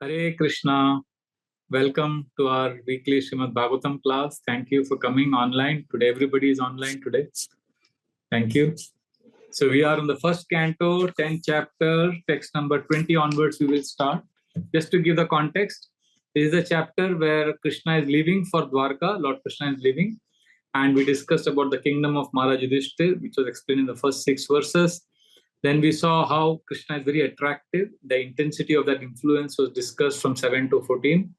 Hare Krishna. Welcome to our weekly Srimad Bhagavatam class. Thank you for coming online. Today, everybody is online today. Thank you. So, we are in the first canto, 10th chapter, text number 20 onwards. We will start. Just to give the context, this is a chapter where Krishna is leaving for Dwarka. Lord Krishna is leaving. And we discussed about the kingdom of Maharaj Yudhishthir, which was explained in the first 6 verses. Then we saw how Krishna is very attractive. The intensity of that influence was discussed from 7 to 14.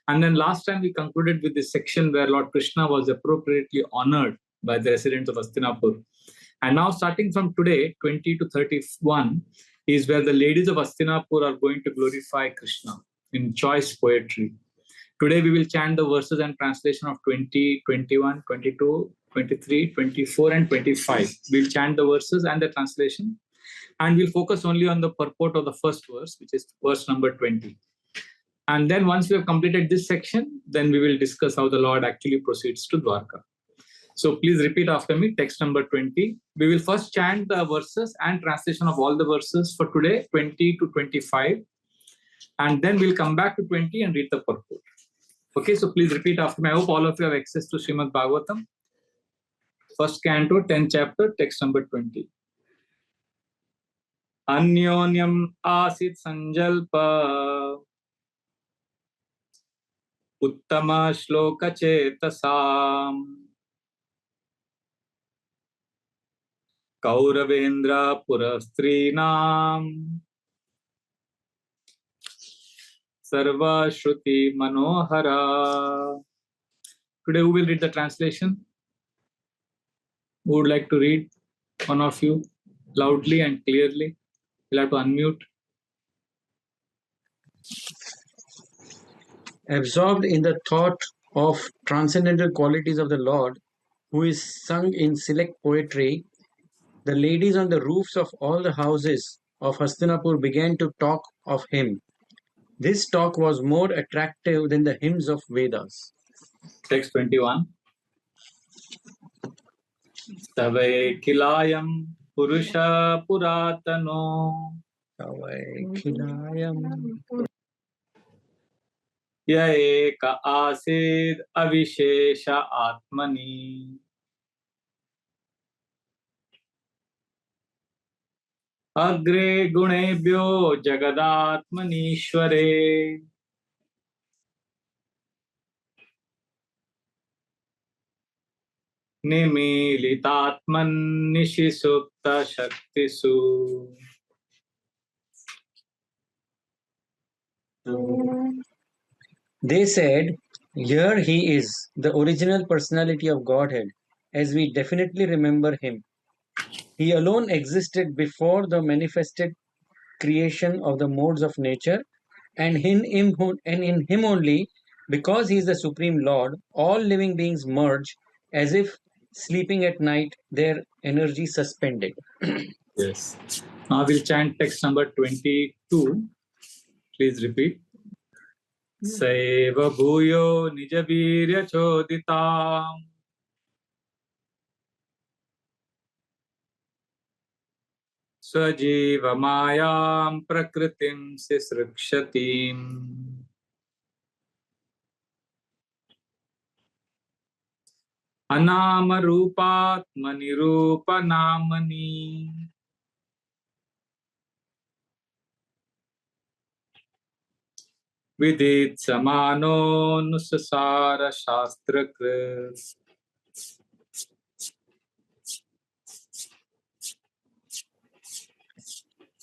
And then last time we concluded with this section where Lord Krishna was appropriately honored by the residents of Hastinapur. And now starting from today, 20 to 31, is where the ladies of Hastinapur are going to glorify Krishna in choice poetry. Today we will chant the verses and translation of 20, 21, 22, 23, 24 and 25. We'll chant the verses and the translation. And we'll focus only on the purport of the first verse, which is verse number 20. And then once we have completed this section, then we will discuss how the Lord actually proceeds to Dwarka. So please repeat after me, text number 20. We will first chant the verses and translation of all the verses for today, 20 to 25. And then we'll come back to 20 and read the purport. Okay, so please repeat after me. I hope all of you have access to Srimad Bhagavatam. First canto, 10th chapter, text number 20. Anyonyam asit sanjalpa uttama shloka chetasam kauravendra purastrinam sarva shruti manohara. Today who will read the translation? Who would like to read? One of you, loudly and clearly. You'll have to unmute. Absorbed in the thought of transcendental qualities of the Lord, who is sung in select poetry, the ladies on the roofs of all the houses of Hastinapur began to talk of him. This talk was more attractive than the hymns of Vedas. Text 21. Tavai kilayam purusha puratano ya eka asid avishesha atmani agre gunebhyo jagadatmanishware nimilitatman nishisupta shaktisu. They said, "Here he is, the original personality of Godhead, as we definitely remember him. He alone existed before the manifested creation of the modes of nature, and in him only, because he is the Supreme Lord, all living beings merge as if sleeping at night, their energy suspended." Yes. Now we'll chant text number 22. Please repeat. Saiva bhuyo nijavirya chodita Swajiva mayam prakritim sisrukshatim Anama rupatmani rupa namani Vidit samano nusasara shastra krit.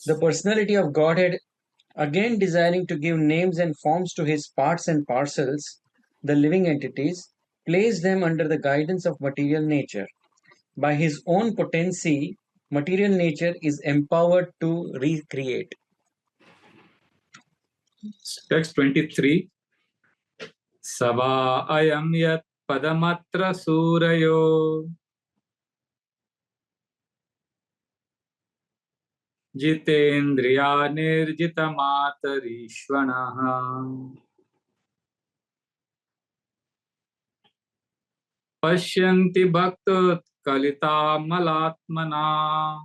The personality of Godhead, again desiring to give names and forms to his parts and parcels, the living entities, placed them under the guidance of material nature. By his own potency, material nature is empowered to recreate. Text 23. Sava ayam yat padamatra surayo Jitendriya nirjita matarishvanaha Pashyanti bhaktut kalita malatmana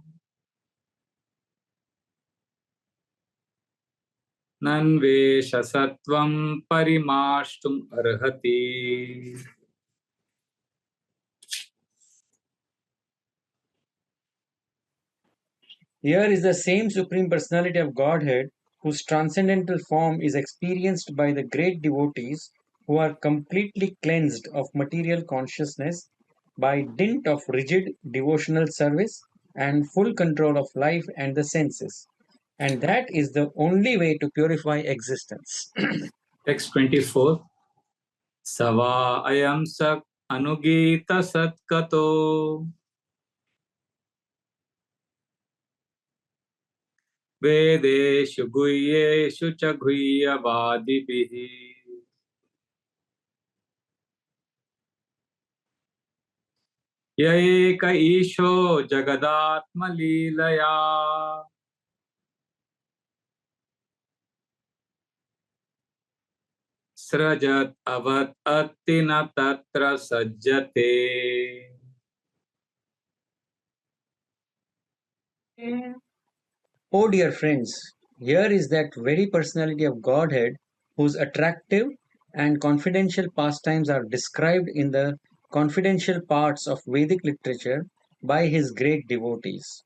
Nanvesha Sattvam Parimashtum Arhati. Here is the same Supreme Personality of Godhead whose transcendental form is experienced by the great devotees who are completely cleansed of material consciousness by dint of rigid devotional service and full control of life and the senses. And that is the only way to purify existence. Text 24. Sava ayam sak anugita satkato Vedeshu guhyeshu cha guhyavadibihi. Yaeka isho jagadatma leelaya. Srajat avat attina tatra sajjate. Oh, dear friends, here is that very personality of Godhead whose attractive and confidential pastimes are described in the confidential parts of Vedic literature by his great devotees.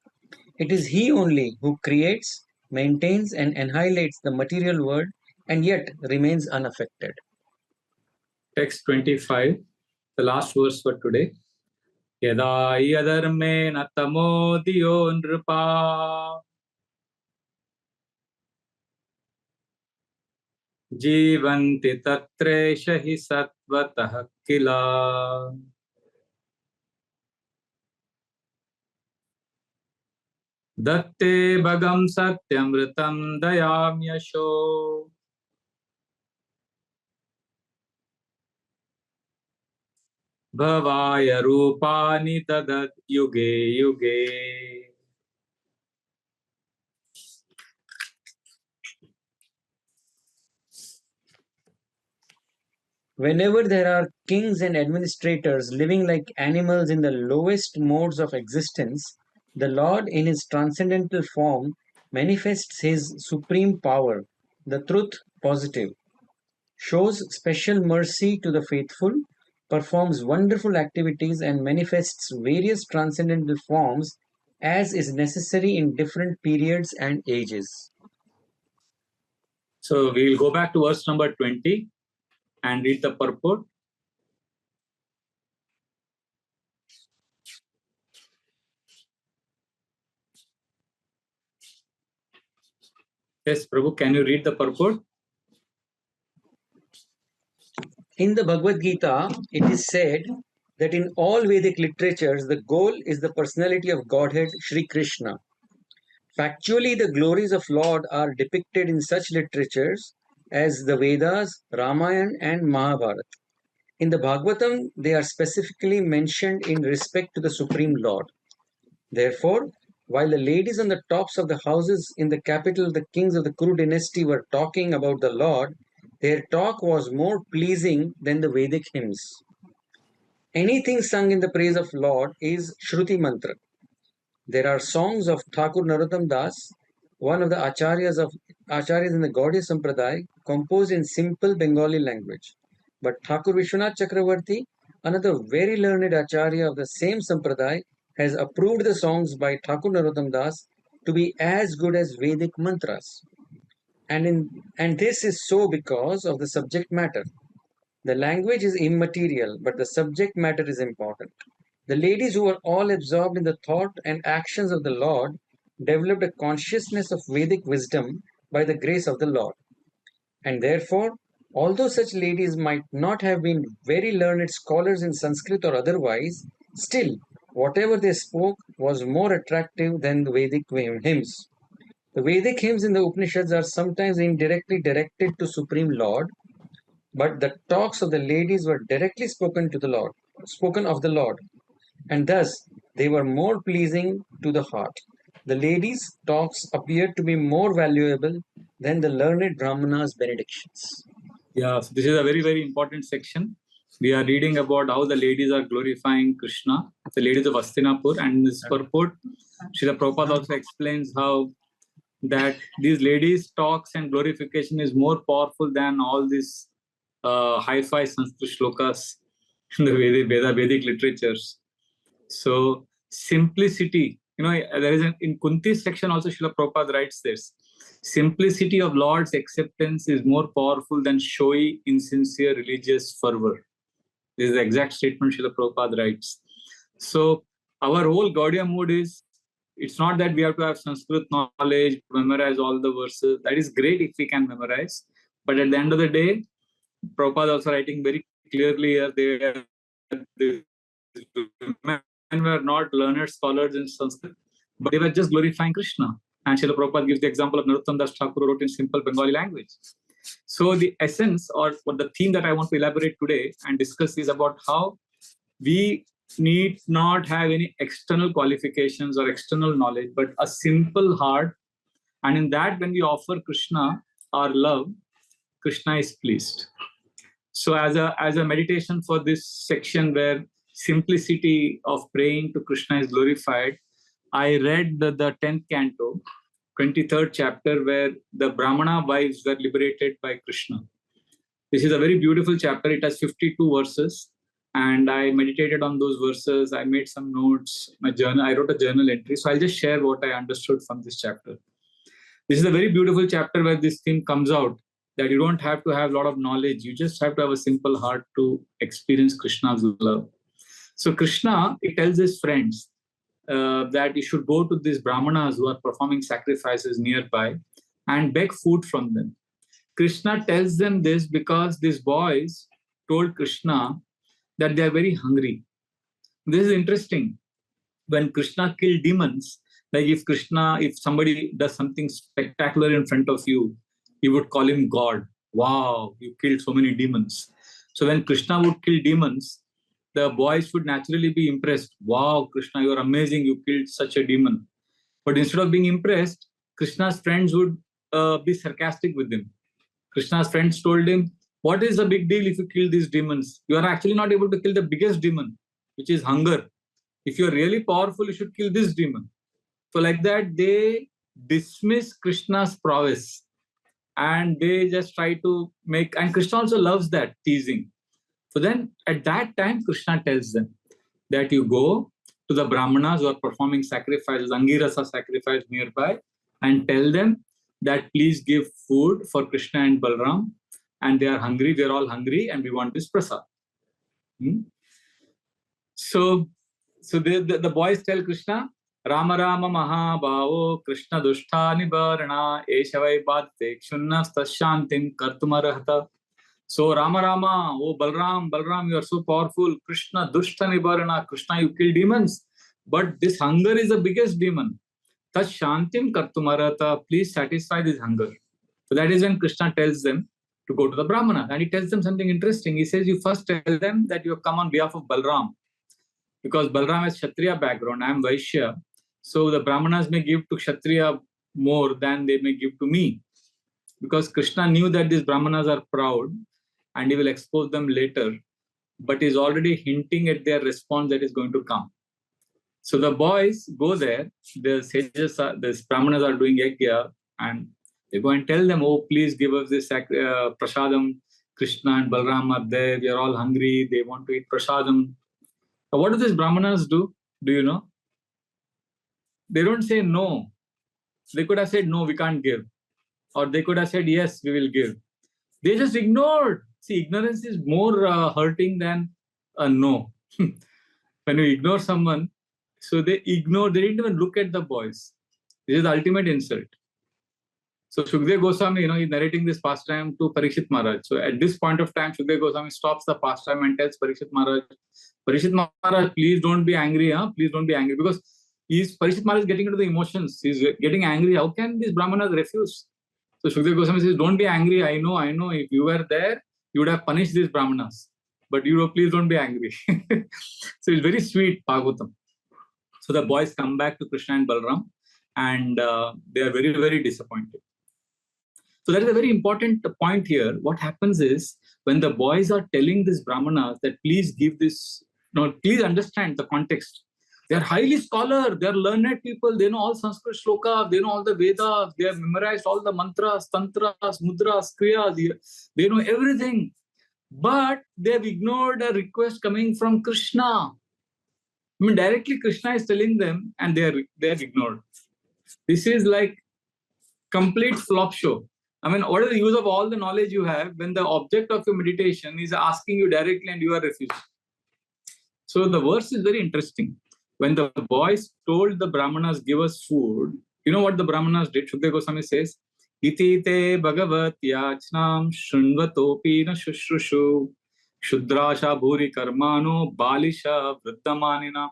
It is he only who creates, maintains, and annihilates the material world and yet remains unaffected. Text 25, the last verse for today. Yada yadarmena tamodiyo nripa जीवन्ति तत्रेष हि सत्वतः किला दत्ते भगं सत्यमृतं दयाम्यशो भवाय रूपाणि ददत् युगे युगे. Whenever there are kings and administrators living like animals in the lowest modes of existence, the Lord in his transcendental form manifests his supreme power, the truth positive, shows special mercy to the faithful, performs wonderful activities, and manifests various transcendental forms as is necessary in different periods and ages. So we will go back to verse number 20 and read the purport. Yes, Prabhu, can you read the purport? In the Bhagavad Gita, it is said that in all Vedic literatures, the goal is the personality of Godhead, Sri Krishna. Factually, the glories of Lord are depicted in such literatures as the Vedas, Ramayana, and Mahabharata. In the Bhagavatam, they are specifically mentioned in respect to the Supreme Lord. Therefore, while the ladies on the tops of the houses in the capital of the kings of the Kuru dynasty were talking about the Lord, their talk was more pleasing than the Vedic hymns. Anything sung in the praise of Lord is Shruti Mantra. There are songs of Thakur Narottam Das, one of the acharyas in the Gaudiya Sampradaya, composed in simple Bengali language. But Thakur Vishwanath Chakravarti, another very learned acharya of the same Sampradaya, has approved the songs by Thakur Narottam Das to be as good as Vedic mantras. And this is so because of the subject matter. The language is immaterial, but the subject matter is important. The ladies who were all absorbed in the thought and actions of the Lord developed a consciousness of Vedic wisdom by the grace of the Lord. And therefore, although such ladies might not have been very learned scholars in Sanskrit or otherwise, still, whatever they spoke was more attractive than the Vedic hymns. The Vedic hymns in the Upanishads are sometimes indirectly directed to Supreme Lord, but the talks of the ladies were directly spoken of the Lord, and thus they were more pleasing to the heart. The ladies' talks appeared to be more valuable than the learned Brahmana's benedictions. Yeah, so this is a very, very important section. We are reading about how the ladies are glorifying Krishna, the ladies of Hastinapur, and in this purport, Srila Prabhupada also explains how that these ladies' talks and glorification is more powerful than all these hi-fi Sanskrit shlokas in the Vedic literatures. So simplicity, there is in Kunti's section also Srila Prabhupada writes this. Simplicity of Lord's acceptance is more powerful than showy, insincere religious fervor. This is the exact statement Srila Prabhupada writes. So our whole Gaudiya mood is, it's not that we have to have Sanskrit knowledge, memorize all the verses. That is great if we can memorize. But at the end of the day, Prabhupada also writing very clearly here, the women were not learned scholars in Sanskrit, but they were just glorifying Krishna. And Srila Prabhupada gives the example of Narottam Das Thakur, who wrote in simple Bengali language. So the essence or the theme that I want to elaborate today and discuss is about how we need not have any external qualifications or external knowledge, but a simple heart. And in that, when we offer Krishna our love, Krishna is pleased. So as a meditation for this section where simplicity of praying to Krishna is glorified, I read the 10th canto, 23rd chapter, where the Brahmana wives were liberated by Krishna. This is a very beautiful chapter. It has 52 verses. And I meditated on those verses. I made some notes, my journal. I wrote a journal entry. So I'll just share what I understood from this chapter. This is a very beautiful chapter where this theme comes out, that you don't have to have a lot of knowledge. You just have to have a simple heart to experience Krishna's love. So Krishna, he tells his friends that you should go to these Brahmanas who are performing sacrifices nearby and beg food from them. Krishna tells them this because these boys told Krishna that they are very hungry. This is interesting. When Krishna killed demons, like if somebody does something spectacular in front of you, you would call him God. Wow, you killed so many demons. So when Krishna would kill demons, the boys would naturally be impressed. Wow, Krishna, you're amazing. You killed such a demon. But instead of being impressed, Krishna's friends would be sarcastic with him. Krishna's friends told him, what is the big deal if you kill these demons? You are actually not able to kill the biggest demon, which is hunger. If you're really powerful, you should kill this demon. So like that, they dismiss Krishna's prowess. And they just try to make, and Krishna also loves that teasing. So then at that time, Krishna tells them that you go to the Brahmanas who are performing sacrifices, Angirasa sacrifice nearby, and tell them that please give food for Krishna and Balram. And they are hungry, we are all hungry, and we want this prasad. So the boys tell Krishna, Rama Rama Mahabhavo Krishna Dushta Nibarana Eshavai Bhate Kshunnasta Chanting Kartumarahata. So Rama Rama, oh Balram, you are so powerful. Krishna Dushta Nibarana, Krishna, you kill demons. But this hunger is the biggest demon. Tas Shantim Kartumarahata, please satisfy this hunger. So that is when Krishna tells them to go to the Brahmana. And he tells them something interesting. He says, you first tell them that you have come on behalf of Balram. Because Balram has Kshatriya background, I am Vaishya. So the Brahmanas may give to Kshatriya more than they may give to me. Because Krishna knew that these Brahmanas are proud and he will expose them later. But he's already hinting at their response that is going to come. So the boys go there, the sages, the Brahmanas are doing yajna, and they go and tell them, oh, please give us this prasadam. Krishna and Balram are there, we are all hungry, they want to eat prasadam. So what do these Brahmanas do? Do you know? They don't say no. They could have said, no, we can't give. Or they could have said, yes, we will give. They just ignored. See, ignorance is more hurting than a no. When you ignore someone, so they ignore, they didn't even look at the boys. This is the ultimate insult. So Shukdev Goswami, he's narrating this pastime to Parikshit Maharaj. So at this point of time, Shukdev Goswami stops the pastime and tells Parikshit Maharaj, please don't be angry, please don't be angry. Because Parikshit Maharaj is getting into the emotions. He's getting angry. How can these Brahmanas refuse? So Shukdev Goswami says, don't be angry. I know. If you were there, you would have punished these Brahmanas. But please don't be angry. So it's very sweet, Bhagavatam. So the boys come back to Krishna and Balram, and they are very, very disappointed. So that is a very important point here. What happens is, when the boys are telling these Brahmanas that please give this, please understand the context. They are highly scholar, they are learned people, they know all Sanskrit shlokas, they know all the Vedas, they have memorized all the mantras, tantras, mudras, kriyas, they know everything. But they have ignored a request coming from Krishna. I mean, directly Krishna is telling them and they have ignored. This is like complete flop show. I mean, what is the use of all the knowledge you have when the object of your meditation is asking you directly and you are refusing? So the verse is very interesting. When the boys told the Brahmanas, give us food, you know what the Brahmanas did? Shukdev Goswami says, Iti te bhagavat yachnam shunvatopi na shushrushu shudrasha bhuri karmano balisha vrittamanina.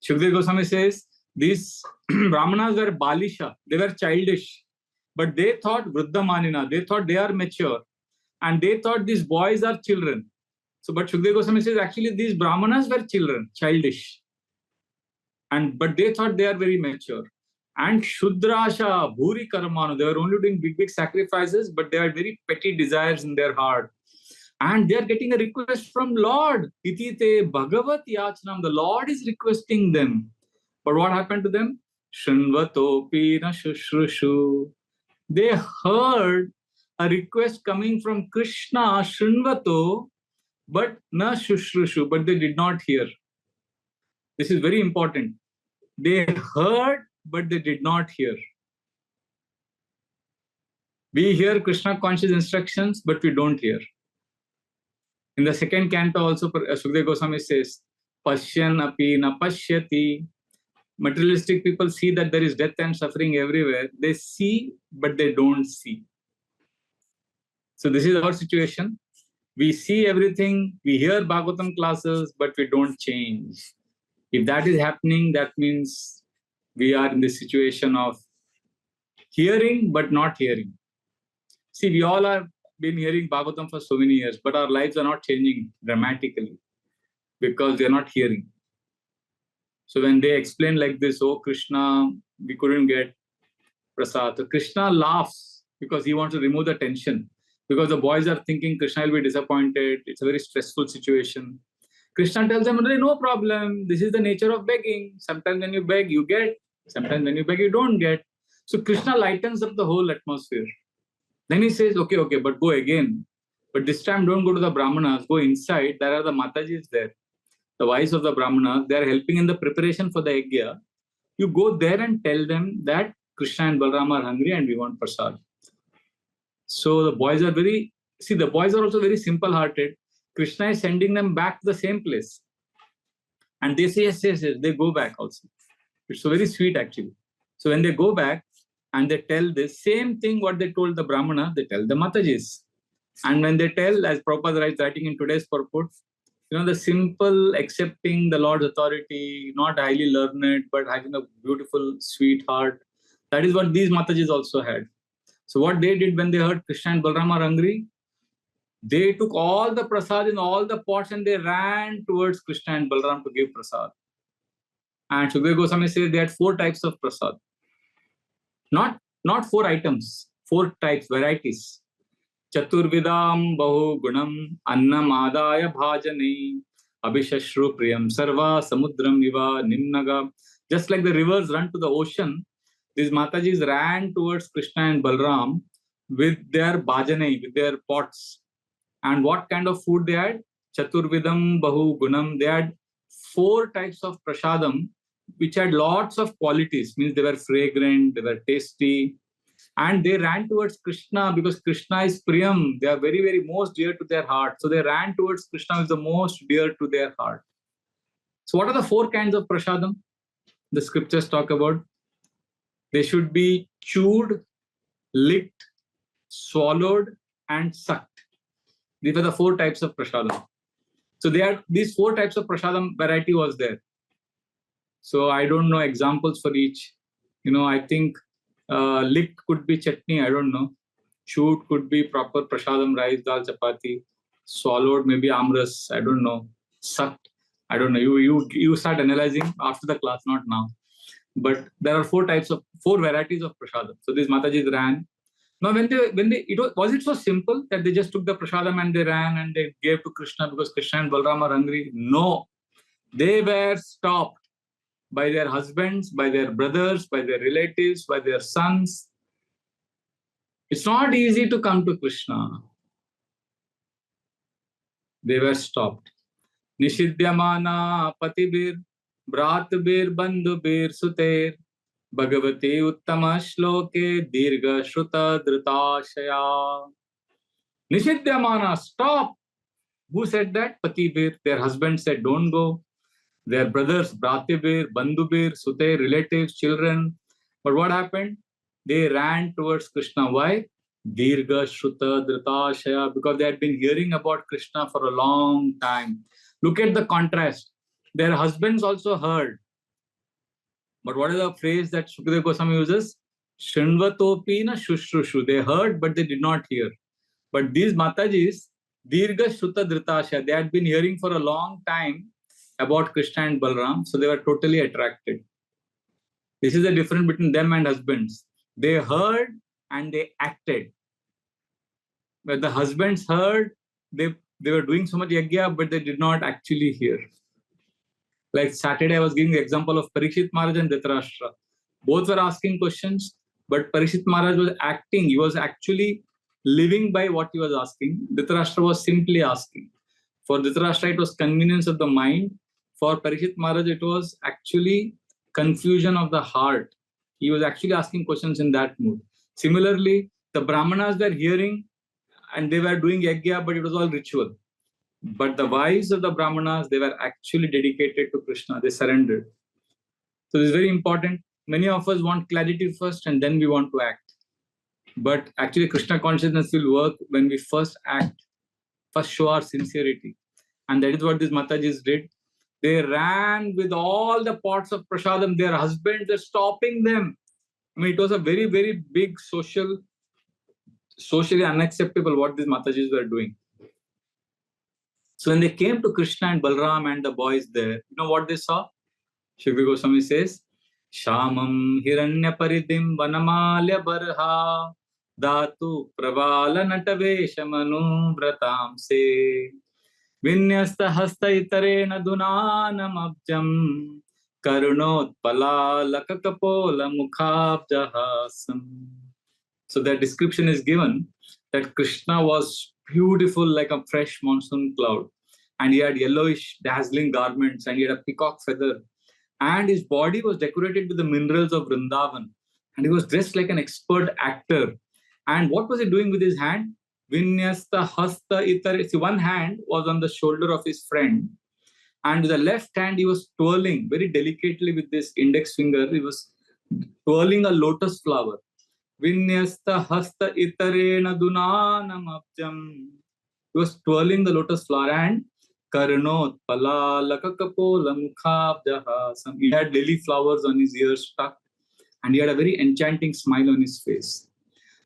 Shukdev Goswami says, these Brahmanas were balisha, they were childish, but they thought vrittamanina, they thought they are mature, and they thought these boys are children. So, but Shukdev Goswami says, actually these Brahmanas were children, childish. But they thought they are very mature. And Shudrasha, Bhuri Karmanu, they were only doing big sacrifices, but they had very petty desires in their heart. And they are getting a request from Lord. Itite Bhagavat Yachnam, the Lord is requesting them. But what happened to them? Shunvatopi na shushrushu. They heard a request coming from Krishna, Shunvato, but na shushrushu, but they did not hear. This is very important. They heard, but they did not hear. We hear Krishna conscious instructions, but we don't hear. In the second canto also, Shukdev Goswami says, Pashyan api na pashyati. Materialistic people see that there is death and suffering everywhere. They see, but they don't see. So this is our situation. We see everything, we hear Bhagavatam classes, but we don't change. If that is happening, that means we are in the situation of hearing but not hearing. See, we all have been hearing Bhagavatam for so many years, but our lives are not changing dramatically because we are not hearing. So when they explain like this, oh Krishna, we couldn't get prasad. So Krishna laughs because he wants to remove the tension. Because the boys are thinking Krishna will be disappointed. It's a very stressful situation. Krishna tells them, no problem. This is the nature of begging. Sometimes when you beg, you get. Sometimes when you beg, you don't get. So Krishna lightens up the whole atmosphere. Then he says, okay, but go again. But this time don't go to the Brahmanas. Go inside. There are the Matajis there. The wives of the Brahmanas. They are helping in the preparation for the Yajna. You go there and tell them that Krishna and Balram are hungry and we want prasad. So the boys are the boys are also very simple-hearted. Krishna is sending them back to the same place. And they say, yes, they go back also. It's so very sweet actually. So when they go back and they tell the same thing what they told the Brahmana, they tell the Matajis. And when they tell, as Prabhupada is writing in today's purport, the simple accepting the Lord's authority, not highly learned, but having a beautiful, sweet heart. That is what these Matajis also had. So what they did when they heard Krishna and Balram are hungry, they took all the prasad in all the pots and they ran towards Krishna and Balram to give prasad. And Shukdev Goswami says they had 4 types of prasad. Not 4 items, 4 types, varieties. Chaturvidam bahu gunam annam adaya bhajane abhishashru priyam sarva samudram iva nimnaga. Just like the rivers run to the ocean, these Matajis ran towards Krishna and Balram with their bhajane, with their pots. And what kind of food they had? Chaturvidam bahu gunam. They had 4 types of prasadam, which had lots of qualities. Means they were fragrant, they were tasty. And they ran towards Krishna because Krishna is Priyam. They are very, very most dear to their heart. So they ran towards Krishna who is the most dear to their heart. So what are the 4 kinds of prasadam the scriptures talk about? They should be chewed, licked, swallowed, and sucked. These are the 4 types of prasadam. So these 4 types of prasadam variety was there. So I don't know examples for each. I think licked could be chutney, I don't know. Chewed could be proper prasadam, rice, dal, chapati. Swallowed maybe amras, I don't know. Sucked, I don't know. You start analyzing after the class, not now. But there are 4 varieties of prasadam. So these Matajis ran. Now was it so simple that they just took the prasadam and they ran and they gave to Krishna because Krishna and Balram are hungry? No, they were stopped. by their husbands, by their brothers, by their relatives, by their sons. It's not easy to come to Krishna. They were stopped. Nishidyamana patibir, bratbir, bandubir, suter, Bhagavati uttama shloke, dirga shruta dhritashaya. Nishidyamana, stop. Who said that? Patibir. Their husband said, don't go. Their brothers, Bratibir, Bandubir, Sute, relatives, children. But what happened? They ran towards Krishna. Why? Dirga Shruta Dhritashaya, because they had been hearing about Krishna for a long time. Look at the contrast. Their husbands also heard. But what is the phrase that Sukadeva Goswami uses? Shinvatopi na shushrushu. They heard, but they did not hear. But these Matajis, Dirga Shruta Dhritashaya, they had been hearing for a long time about Krishna and Balram, so they were totally attracted. This is the difference between them and husbands. They heard and they acted. When the husbands heard, they were doing so much yajna, but they did not actually hear. Like Saturday, I was giving the example of Parikshit Maharaj and Dhritarashtra. Both were asking questions, but Parikshit Maharaj was acting. He was actually living by what he was asking. Dhritarashtra was simply asking. For Dhritarashtra, it was convenience of the mind. For Parikshit Maharaj, it was actually confusion of the heart. He was actually asking questions in that mood. Similarly, the Brahmanas were hearing and they were doing yajna, but it was all ritual. But the wives of the Brahmanas, they were actually dedicated to Krishna. They surrendered. So this is very important. Many of us want clarity first and then we want to act. But actually Krishna consciousness will work when we first act, first show our sincerity. And that is what these Matajis did. They ran with all the pots of prasadam. Their husbands were stopping them. I mean, it was a very, very big socially unacceptable what these Matajis were doing. So when they came to Krishna and Balram and the boys there, you know what they saw? Shukri Goswami says, Shamam Hiranya Paridim Vanamalya Barha Dhatu Pravala Nataveshamanu Vratam Se Vinyasta Hasta Itarena Dunanam Abjam Karunot Pala Lakakapola Mukhabjahasam. So that description is given that Krishna was beautiful like a fresh monsoon cloud. And he had yellowish, dazzling garments and he had a peacock feather. And his body was decorated with the minerals of Vrindavan. And he was dressed like an expert actor. And what was he doing with his hand? Vinyasta hasta itare. See, one hand was on the shoulder of his friend. And with the left hand, he was twirling very delicately with this index finger. He was twirling a lotus flower. Vinyasta hasta itarena dunanam abjam. He was twirling the lotus flower and Karnot pala lakakapola mukhabjahasam. He had lily flowers on his ears stuck and he had a very enchanting smile on his face.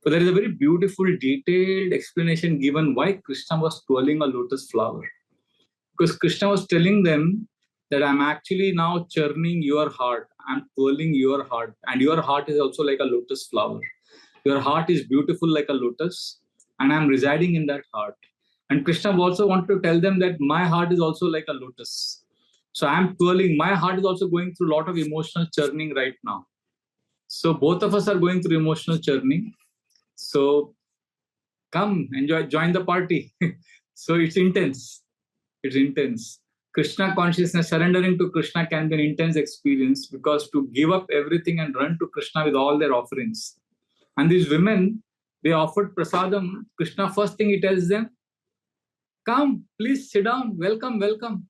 So there is a very beautiful, detailed explanation given why Krishna was twirling a lotus flower. Because Krishna was telling them that I'm actually now churning your heart. I'm twirling your heart. And your heart is also like a lotus flower. Your heart is beautiful like a lotus. And I'm residing in that heart. And Krishna also wanted to tell them that my heart is also like a lotus. So I'm twirling. My heart is also going through a lot of emotional churning right now. So both of us are going through emotional churning. So come, enjoy, join the party. So it's intense. It's intense. Krishna consciousness, surrendering to Krishna can be an intense experience because to give up everything and run to Krishna with all their offerings. And these women, they offered prasadam. Krishna, first thing he tells them, come, please sit down, welcome, welcome.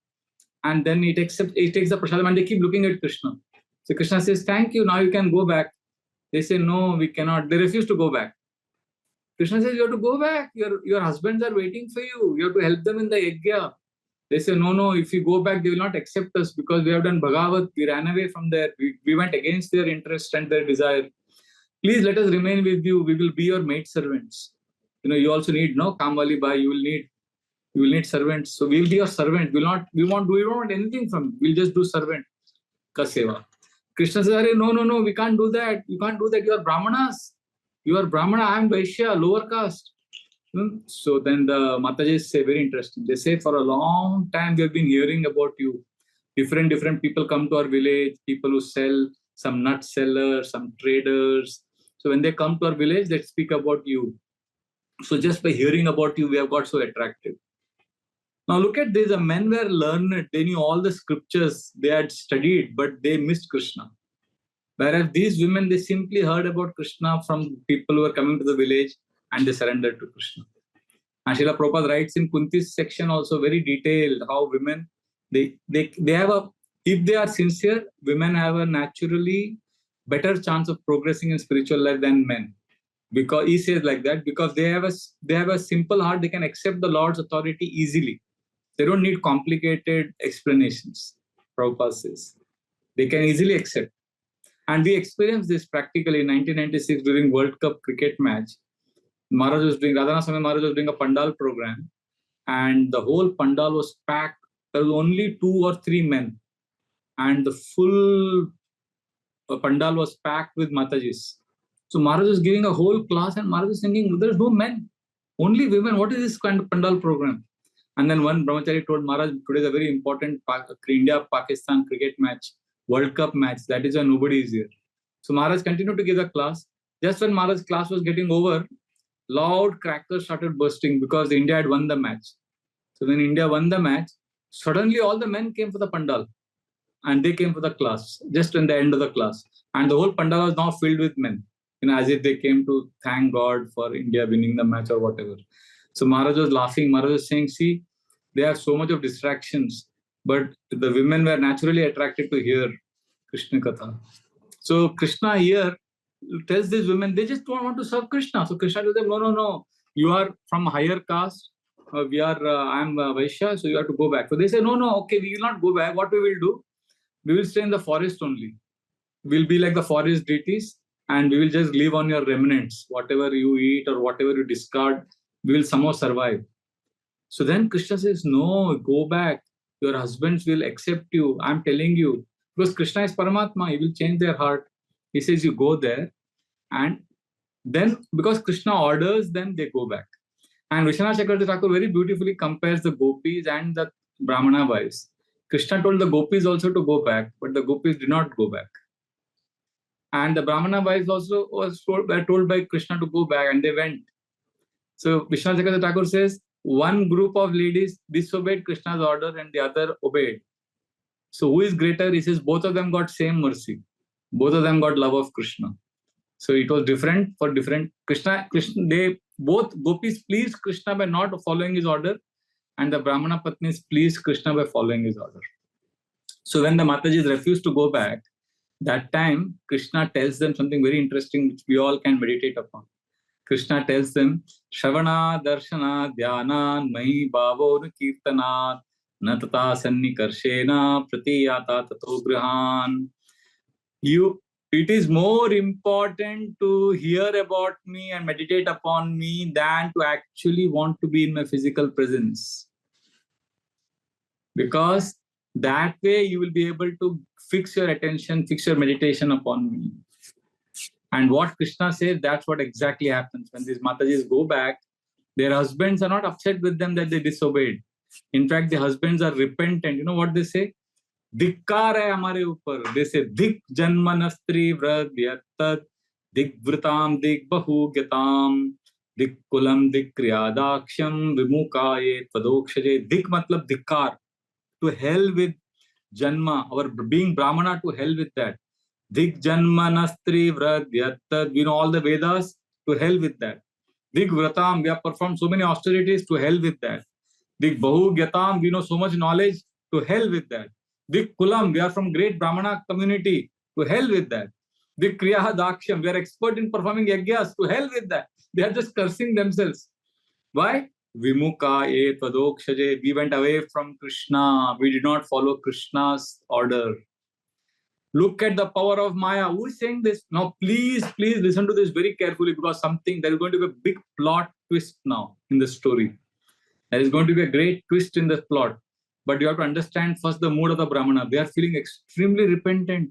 And then he takes the prasadam and they keep looking at Krishna. So Krishna says, thank you, now you can go back. They say, no, we cannot. They refuse to go back. Krishna says, you have to go back. Your husbands are waiting for you. You have to help them in the yajna. They say, no, if you go back, they will not accept us because we have done Bhagavat. We ran away from there. We went against their interest and their desire. Please let us remain with you. We will be your maid servants. You also need, no, Kamwali Bai, you will need servants. So we will be your servant. We don't want anything from you. We'll just do servant. Kaseva. Krishna says, no, we can't do that. You can't do that. You are Brahmanas. You are Brahmana, I am Vaishya, lower caste. So then the Matajis say, very interesting. They say, for a long time we have been hearing about you. Different people come to our village, people who sell, some nut sellers, some traders. So when they come to our village, they speak about you. So just by hearing about you, we have got so attractive. Now look at this, the men were learned, they knew all the scriptures, they had studied, but they missed Krishna. Whereas these women, they simply heard about Krishna from people who were coming to the village and they surrendered to Krishna. And Srila Prabhupada writes in Kunti's section also very detailed how women, they have a, if they are sincere, women have a naturally better chance of progressing in spiritual life than men. Because he says like that, because they have a simple heart, they can accept the Lord's authority easily. They don't need complicated explanations, Prabhupada says. They can easily accept. And we experienced this practically in 1996 during World Cup cricket match. Radhana Swami Maharaj was doing a Pandal program, and the whole Pandal was packed. There was only 2 or 3 men, and the full Pandal was packed with Matajis. So Maharaj was giving a whole class, and Maharaj was thinking, there's no men, only women. What is this kind of Pandal program? And then one brahmachari told Maharaj, today is a very important India-Pakistan cricket match, World Cup match. That is why nobody is here. So Maharaj continued to give the class. Just when Maharaj's class was getting over, loud crackers started bursting because India had won the match. So when India won the match, suddenly all the men came for the Pandal. And they came for the class, just in the end of the class. And the whole Pandal was now filled with men, as if they came to thank God for India winning the match or whatever. So Maharaj was laughing. Maharaj was saying, see, they have so much of distractions, but the women were naturally attracted to hear Krishna Katha. So Krishna here tells these women, they just don't want to serve Krishna. So Krishna tells them, no, you are from higher caste. I'm Vaishya, so you have to go back. So they say, no, okay, we will not go back. What we will do? We will stay in the forest only. We'll be like the forest deities, and we will just live on your remnants. Whatever you eat or whatever you discard, we will somehow survive. So then Krishna says, no, go back. Your husbands will accept you. I'm telling you. Because Krishna is Paramatma, he will change their heart. He says, you go there. And then, because Krishna orders, then they go back. And Vishwanath Chakravarti Thakur very beautifully compares the gopis and the Brahmana wives. Krishna told the gopis also to go back, but the gopis did not go back. And the Brahmana wives also were told by Krishna to go back, and they went. So Vishwanath Chakravarti Thakur says, one group of ladies disobeyed Krishna's order and the other obeyed. So who is greater? He says both of them got same mercy. Both of them got love of Krishna. So it was different for different. Krishna, they both gopis pleased Krishna by not following his order, and the Brahmana Patnis pleased Krishna by following his order. So when the Matajis refused to go back, that time Krishna tells them something very interesting which we all can meditate upon. Krishna tells them, Shravana, Darshana, Dhyana, Mahi, Bhavo, Kirtana, Natata, Sanni, Karshena, Pratiyata, Tato, Grihan. It is more important to hear about me and meditate upon me than to actually want to be in my physical presence. Because that way you will be able to fix your attention, fix your meditation upon me. And what Krishna says, that's what exactly happens. When these Matajis go back, their husbands are not upset with them that they disobeyed. In fact, the husbands are repentant. You know what they say? Dikkar hai hamare upar. They say, Dik janmanastri vradhyattat, Dik vritam, Dik bahugyatam, Dik kulam, Dik kriyadaksham, Vimukaye, Tvadokshaje. Dik matlab dikkar. To hell with Janma, our being Brahmana, to hell with that. Dik Janmanastri Vradyattat, we know all the Vedas, to hell with that. Dik Vratam, we have performed so many austerities, to hell with that. Dik Bahugyatam, we know so much knowledge, to hell with that. Dik Kulam, we are from great Brahmana community, to hell with that. Dik Kriya Daksham, we are expert in performing yagyas, to hell with that. They are just cursing themselves. Why? Vimuka e tvadokshaje. We went away from Krishna. We did not follow Krishna's order. Look at the power of Maya. Who is saying this? Now, please listen to this very carefully, because there is going to be a big plot twist now in the story. There is going to be a great twist in the plot. But you have to understand first the mood of the Brahmana. They are feeling extremely repentant.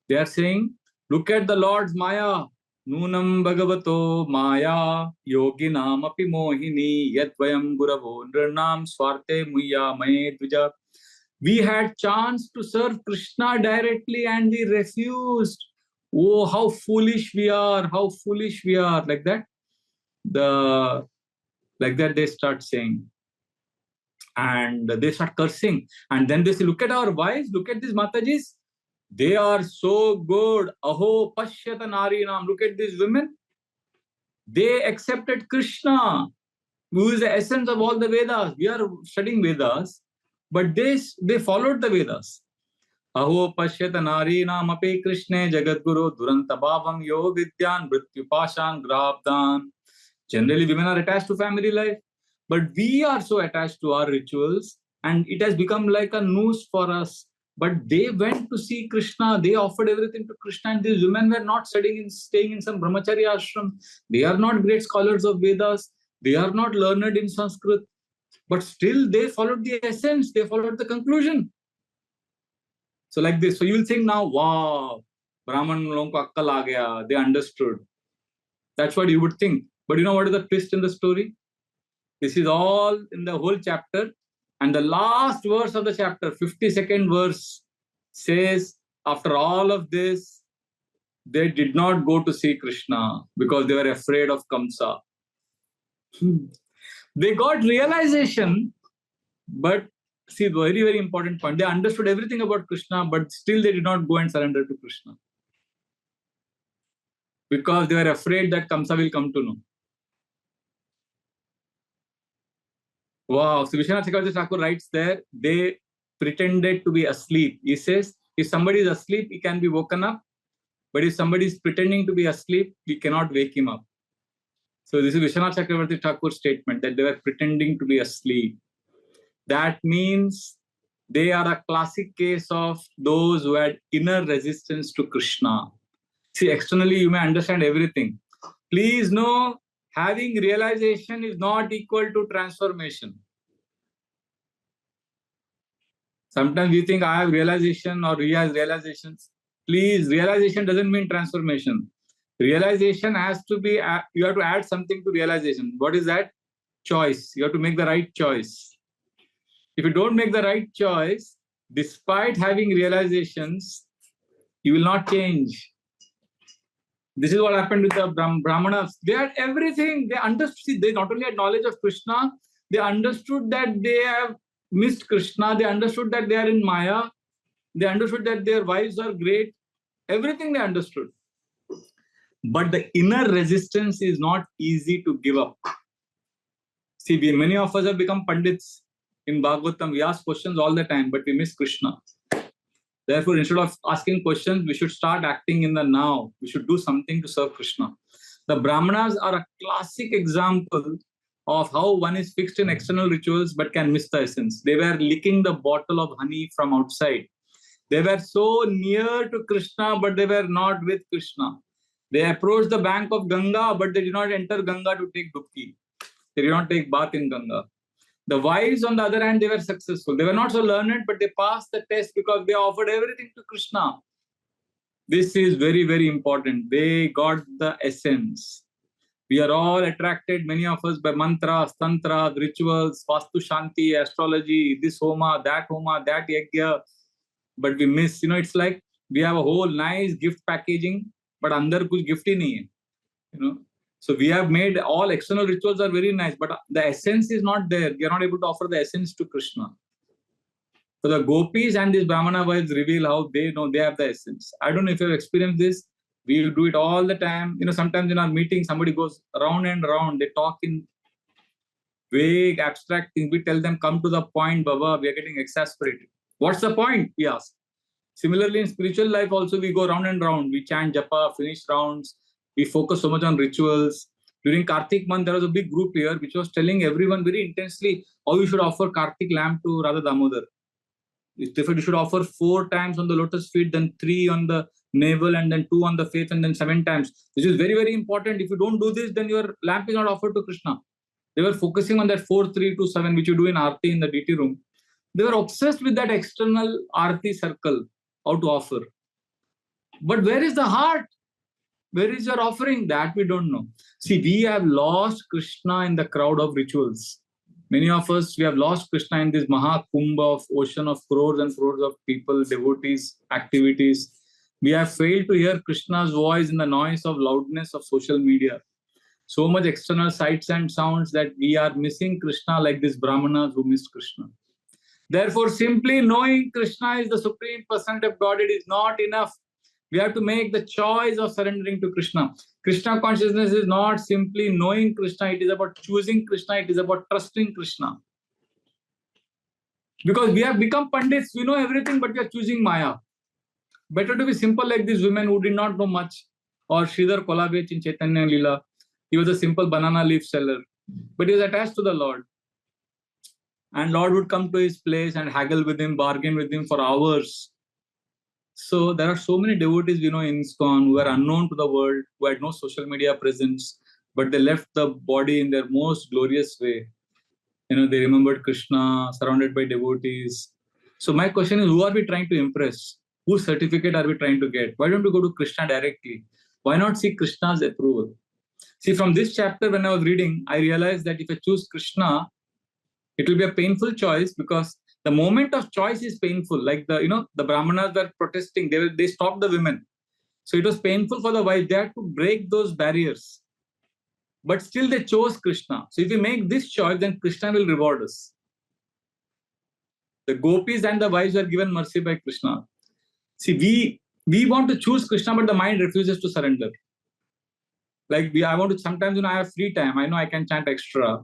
They are saying, look at the Lord's Maya. Nunam Bhagavato Maya Yoginam Api Mohini Yatvayam Guravo Nirnam Swarte Muya Maye Dvija We had chance to serve Krishna directly and we refused. Oh, how foolish we are, how foolish we are. Like that. Like that they start saying. And they start cursing. And then they say, look at our wives, look at these Matajis. They are so good. Aho pashyata narinam. Look at these women. They accepted Krishna, who is the essence of all the Vedas. We are studying Vedas, but they followed the Vedas. Aho pashyata narinam ape Krishne jagadguru duranta bhavam yo vidyan mrityupashan grabdan. Generally, women are attached to family life, but we are so attached to our rituals, and it has become like a noose for us. But they went to see Krishna, they offered everything to Krishna, and these women were not staying in some brahmacharya ashram. They are not great scholars of Vedas, they are not learned in Sanskrit, but still they followed the essence, they followed the conclusion. So like this, so you will think now, wow, Brahman log ko akkal aa gaya, they understood. That's what you would think. But you know what is the twist in the story? This is all in the whole chapter. And the last verse of the chapter, 52nd verse, says, after all of this, they did not go to see Krishna because they were afraid of Kamsa. They got realization, but see, very, very important point. They understood everything about Krishna, but still they did not go and surrender to Krishna. Because they were afraid that Kamsa will come to know. Wow. So Vishwanath Chakravarti Thakur writes there, they pretended to be asleep. He says, if somebody is asleep, he can be woken up. But if somebody is pretending to be asleep, we cannot wake him up. So this is Vishwanath Chakravarti Thakur's statement that they were pretending to be asleep. That means they are a classic case of those who had inner resistance to Krishna. See, externally you may understand everything. Please know, having realization is not equal to transformation. Sometimes we think I have realization or he has realizations. Please, realization doesn't mean transformation. Realization has to be, you have to add something to realization. What is that? Choice. You have to make the right choice. If you don't make the right choice, despite having realizations, you will not change. This is what happened with the Brahmanas. They had everything. They understood. They not only had knowledge of Krishna, they understood that they have missed Krishna. They understood that they are in Maya. They understood that their wives are great. Everything they understood. But the inner resistance is not easy to give up. See, many of us have become Pandits. In Bhagavatam, we ask questions all the time, but we miss Krishna. Therefore, instead of asking questions, we should start acting in the now. We should do something to serve Krishna. The Brahmanas are a classic example of how one is fixed in external rituals but can miss the essence. They were licking the bottle of honey from outside. They were so near to Krishna, but they were not with Krishna. They approached the bank of Ganga, but they did not enter Ganga to take dubki. They did not take bath in Ganga. The wives, on the other hand, they were successful. They were not so learned, but they passed the test because they offered everything to Krishna. This is very, very important. They got the essence. We are all attracted, many of us, by mantras, tantras, rituals, vastu shanti, astrology, this homa, that yajna. But we miss, it's like we have a whole nice gift packaging, but andar kuch gift hi nahi hai. So we have made all external rituals are very nice, but the essence is not there. We are not able to offer the essence to Krishna. So the gopis and these Brahmana wives reveal how they know they have the essence. I don't know if you have experienced this. We do it all the time. Sometimes in our meeting, somebody goes round and round. They talk in vague, abstract things. We tell them, come to the point, Baba. We are getting exasperated. What's the point? We ask. Similarly, in spiritual life also, we go round and round. We chant japa, finish rounds. We focus so much on rituals. During Kartik month, there was a big group here which was telling everyone very intensely how you should offer Kartik lamp to Radha Damodar. You should offer 4 times on the lotus feet, then 3 on the navel, and then 2 on the face, and then 7 times. This is very, very important. If you don't do this, then your lamp is not offered to Krishna. They were focusing on that 4, 3, 2, 7, which you do in Aarti in the DT room. They were obsessed with that external Aarti circle, how to offer. But where is the heart? Where is your offering? That we don't know. See, we have lost Krishna in the crowd of rituals. Many of us, we have lost Krishna in this Mahakumbha of ocean of crores and crores of people, devotees, activities. We have failed to hear Krishna's voice in the noise of loudness of social media. So much external sights and sounds that we are missing Krishna like these Brahmanas who missed Krishna. Therefore, simply knowing Krishna is the Supreme Personality of God, it is not enough. We have to make the choice of surrendering to Krishna. Krishna consciousness is not simply knowing Krishna, it is about choosing Krishna, it is about trusting Krishna. Because we have become Pandits, we know everything, but we are choosing Maya. Better to be simple like these women who did not know much. Or Sridhar Kolabech in Chaitanya Leela. He was a simple banana leaf seller, but he was attached to the Lord. And Lord would come to his place and haggle with him, bargain with him for hours. So there are so many devotees we know in ISKCON who are unknown to the world, who had no social media presence, but they left the body in their most glorious way. They remembered Krishna, surrounded by devotees. So my question is, who are we trying to impress? Whose certificate are we trying to get? Why don't we go to Krishna directly? Why not seek Krishna's approval? See, from this chapter, when I was reading, I realized that if I choose Krishna, it will be a painful choice because the moment of choice is painful. Like the Brahmanas were protesting, they stopped the women. So it was painful for the wife. They had to break those barriers. But still they chose Krishna. So if we make this choice, then Krishna will reward us. The gopis and the wives were given mercy by Krishna. See, we want to choose Krishna, but the mind refuses to surrender. Like sometimes I have free time. I know I can chant extra.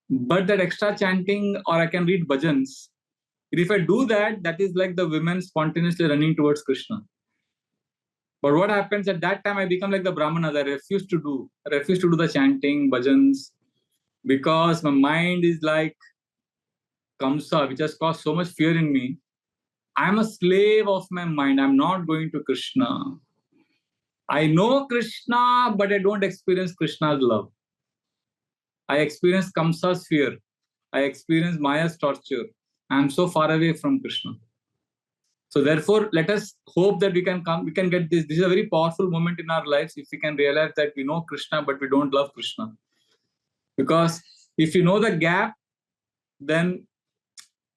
But that extra chanting, or I can read bhajans. If I do that, that is like the women spontaneously running towards Krishna. But what happens at that time, I become like the Brahmanas. I refuse to do the chanting, bhajans, because my mind is like Kamsa, which has caused so much fear in me. I'm a slave of my mind. I'm not going to Krishna. I know Krishna, but I don't experience Krishna's love. I experience Kamsa's fear. I experience Maya's torture. I'm so far away from Krishna. So therefore, let us hope that we can get this. This is a very powerful moment in our lives if we can realize that we know Krishna, but we don't love Krishna. Because if you know the gap, then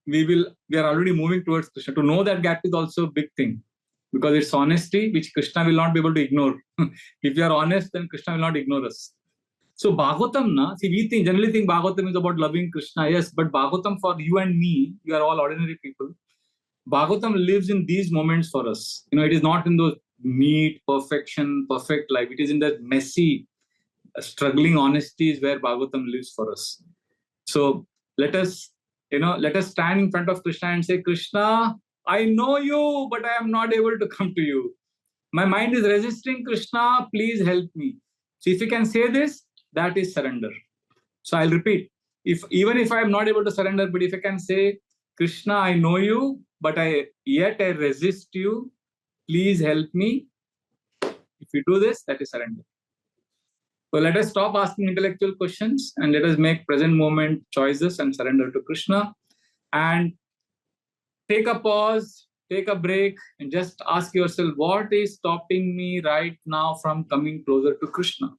we are already moving towards Krishna. To know that gap is also a big thing. Because it's honesty, which Krishna will not be able to ignore. If we are honest, then Krishna will not ignore us. So Bhagavatam, we generally think Bhagavatam is about loving Krishna. Yes, but Bhagavatam for you and me, you are all ordinary people. Bhagavatam lives in these moments for us. It is not in those neat, perfection, perfect life. It is in that messy, struggling honesty is where Bhagavatam lives for us. So let us stand in front of Krishna and say, Krishna, I know you, but I am not able to come to you. My mind is resisting Krishna, please help me. So if you can say this, that is surrender. So I'll repeat. Even if I am not able to surrender, but if I can say, Krishna, I know you, but yet I resist you, please help me. If you do this, that is surrender. So let us stop asking intellectual questions and let us make present moment choices and surrender to Krishna. And take a pause, take a break, and just ask yourself, what is stopping me right now from coming closer to Krishna?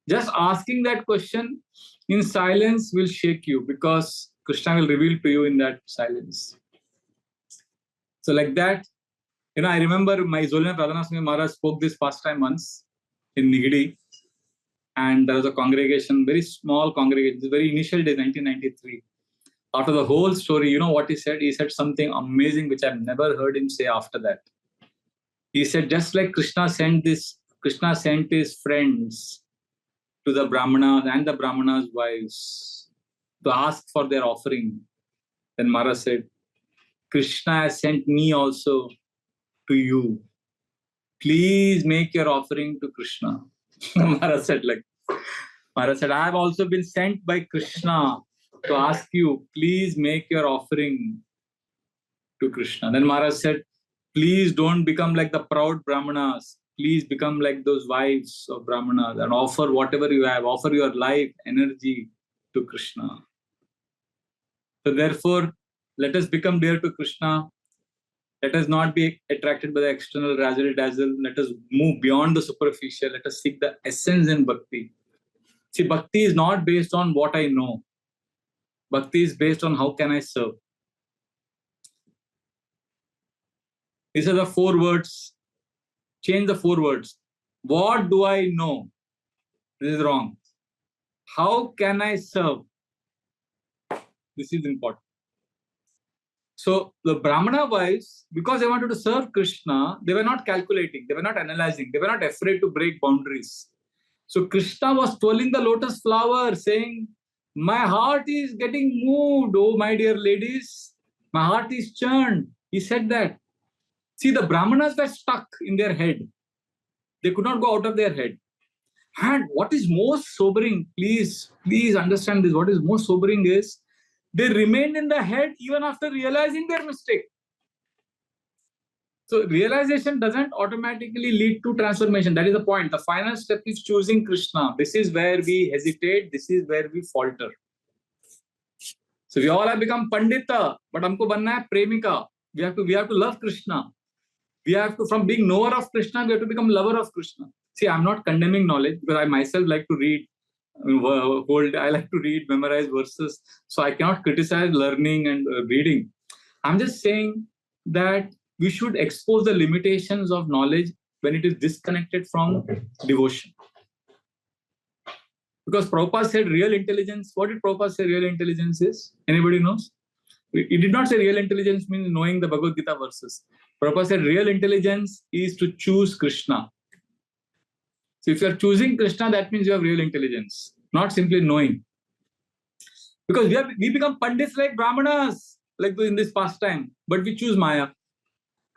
Just asking that question in silence will shake you because Krishna will reveal to you in that silence. So like that, I remember my Zolina Pradhana Swami Maharaj spoke this first time once in Nigidi. And there was a congregation, very small congregation, very initial day, 1993. After the whole story, you know what he said? He said something amazing, which I've never heard him say after that. He said, just like Krishna sent his friends to the Brahmanas and the Brahmanas' wives to ask for their offering. Then Maharaj said, Krishna has sent me also to you. Please make your offering to Krishna. Maharaj said, I have also been sent by Krishna to ask you, please make your offering to Krishna. Then Maharaj said, please don't become like the proud Brahmanas. Please become like those wives of Brahmanas and offer whatever you have. Offer your life, energy to Krishna. So therefore, let us become dear to Krishna. Let us not be attracted by the external razzle-dazzle. Let us move beyond the superficial. Let us seek the essence in bhakti. See, bhakti is not based on what I know. Bhakti is based on how can I serve. These are the 4 words. Change the 4 words. What do I know? This is wrong. How can I serve? This is important. So the Brahmana wives, because they wanted to serve Krishna, they were not calculating, they were not analyzing, they were not afraid to break boundaries. So Krishna was twirling the lotus flower, saying, my heart is getting moved, oh my dear ladies. My heart is churned. He said that. See, the Brahmanas were stuck in their head. They could not go out of their head. And what is most sobering, please understand this, what is most sobering is, they remained in the head even after realizing their mistake. So realization doesn't automatically lead to transformation. That is the point. The final step is choosing Krishna. This is where we hesitate. This is where we falter. So we all have become Pandita, but humko banna hai Premika. We have to love Krishna. We have to, from being knower of Krishna, we have to become lover of Krishna. See, I'm not condemning knowledge because I myself like to read, I like to read, memorize verses. So I cannot criticize learning and reading. I'm just saying that we should expose the limitations of knowledge when it is disconnected from devotion. Because Prabhupada said real intelligence, what did Prabhupada say real intelligence is? Anybody knows? He did not say real intelligence means knowing the Bhagavad Gita verses. Prabhupada said real intelligence is to choose Krishna. So if you are choosing Krishna, that means you have real intelligence, not simply knowing. Because we become pandits like Brahmanas, like in this pastime, but we choose Maya.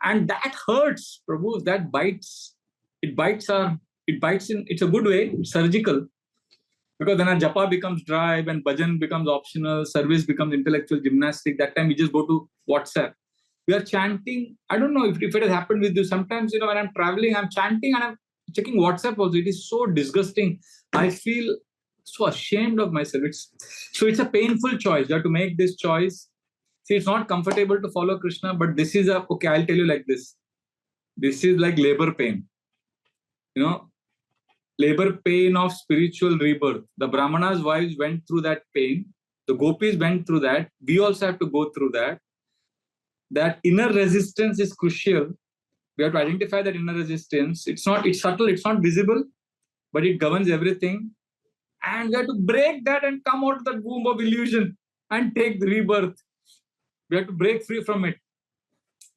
And that hurts, Prabhu, that bites. It bites in, it's a good way, it's surgical. Because then our japa becomes dry, when bhajan becomes optional, service becomes intellectual gymnastic, that time we just go to WhatsApp. We are chanting. I don't know if it has happened with you. Sometimes, when I'm traveling, I'm chanting and I'm checking WhatsApp also. It is so disgusting. I feel so ashamed of myself. It's a painful choice. You have to make this choice. See, it's not comfortable to follow Krishna, but this is okay, I'll tell you like this. This is like labor pain. Labor pain of spiritual rebirth. The Brahmana's wives went through that pain. The gopis went through that. We also have to go through that. That inner resistance is crucial. We have to identify that inner resistance. It's subtle, it's not visible, but it governs everything. And we have to break that and come out of the womb of illusion and take the rebirth. We have to break free from it.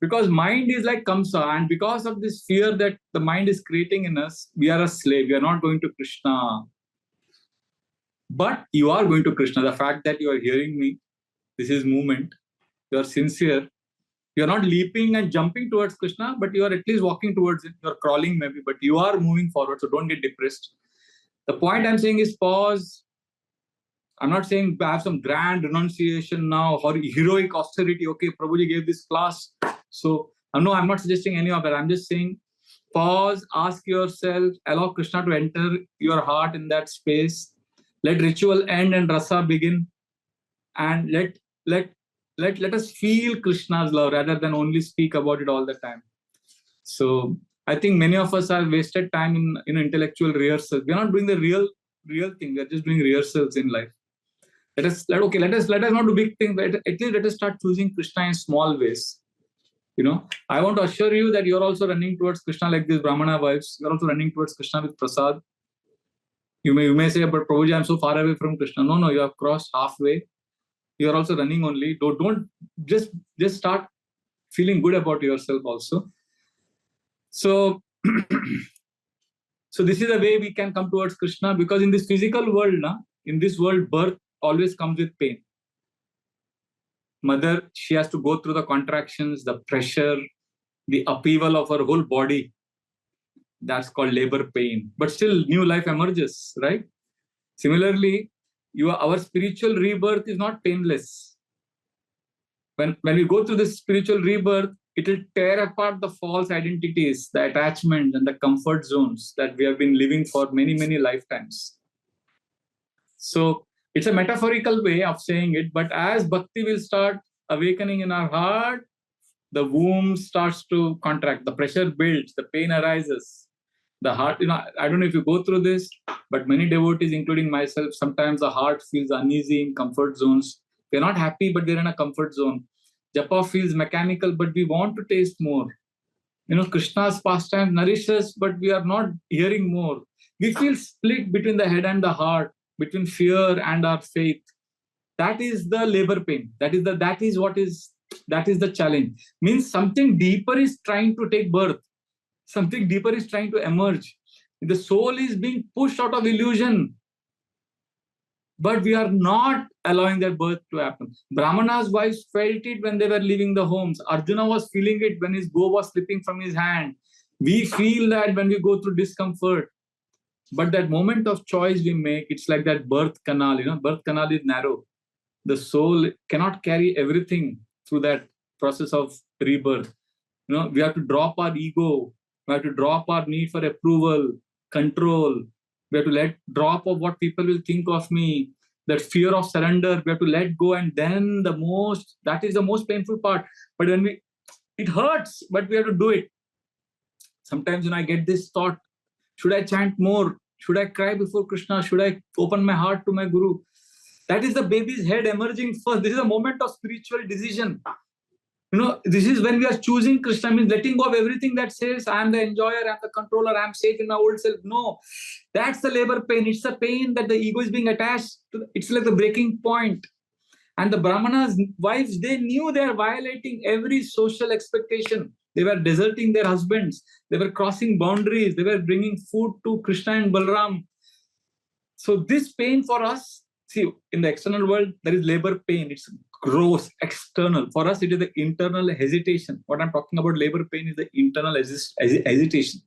Because mind is like Kamsa, and because of this fear that the mind is creating in us, we are a slave. We are not going to Krishna. But you are going to Krishna. The fact that you are hearing me, this is movement. You are sincere. You are not leaping and jumping towards Krishna, but you are at least walking towards it. You are crawling maybe, but you are moving forward. So don't get depressed. The point I'm saying is pause. I'm not saying have some grand renunciation now or heroic austerity. Okay, Prabhuji gave this class. So, no, I'm not suggesting any of that. I'm just saying pause, ask yourself, allow Krishna to enter your heart in that space. Let ritual end and rasa begin. And let us feel Krishna's love rather than only speak about it all the time. So I think many of us have wasted time in intellectual rehearsals. We're not doing the real thing. We're just doing rehearsals in life. Let us not do big things, but at least let us start choosing Krishna in small ways. I want to assure you that you're also running towards Krishna like these Brahmana wives. You're also running towards Krishna with prasad. You may say, but Prabhuji, I'm so far away from Krishna. No, you have crossed halfway. You're also running only. Don't just start feeling good about yourself also. So, so this is the way we can come towards Krishna, because in this physical world, in this world, birth always comes with pain. Mother, she has to go through the contractions, the pressure, the upheaval of her whole body. That's called labor pain. But still, new life emerges, right? Similarly, our spiritual rebirth is not painless. When we go through this spiritual rebirth, it will tear apart the false identities, the attachments, and the comfort zones that we have been living for many, many lifetimes. So it's a metaphorical way of saying it, but as bhakti will start awakening in our heart, the womb starts to contract, the pressure builds, the pain arises. The heart, I don't know if you go through this, but many devotees, including myself, sometimes the heart feels uneasy in comfort zones. We're not happy, but we're in a comfort zone. Japa feels mechanical, but we want to taste more. Krishna's pastime nourishes, but we are not hearing more. We feel split between the head and the heart, between fear and our faith. That is the labor pain. That is the challenge. Means something deeper is trying to take birth. Something deeper is trying to emerge. The soul is being pushed out of illusion. But we are not allowing that birth to happen. Brahmana's wives felt it when they were leaving the homes. Arjuna was feeling it when his bow was slipping from his hand. We feel that when we go through discomfort. But that moment of choice we make, it's like that birth canal. Birth canal is narrow. The soul cannot carry everything through that process of rebirth. We have to drop our ego. We have to drop our need for approval, control. We have to let drop of what people will think of me. That fear of surrender, we have to let go. And then that is the most painful part. But it hurts, but we have to do it. Sometimes I get this thought, should I chant more? Should I cry before Krishna? Should I open my heart to my Guru? That is the baby's head emerging first. This is a moment of spiritual decision. This is when we are choosing Krishna, means letting go of everything that says, I am the enjoyer, I am the controller, I am safe in my old self. No, that's the labor pain. It's the pain that the ego is being attached to. It's like the breaking point. And the Brahmana's wives, they knew they are violating every social expectation. They were deserting their husbands. They were crossing boundaries. They were bringing food to Krishna and Balram. So this pain for us, see, in the external world, there is labor pain. It's gross, external. For us, it is the internal hesitation. What I'm talking about, labor pain, is the internal hesitation.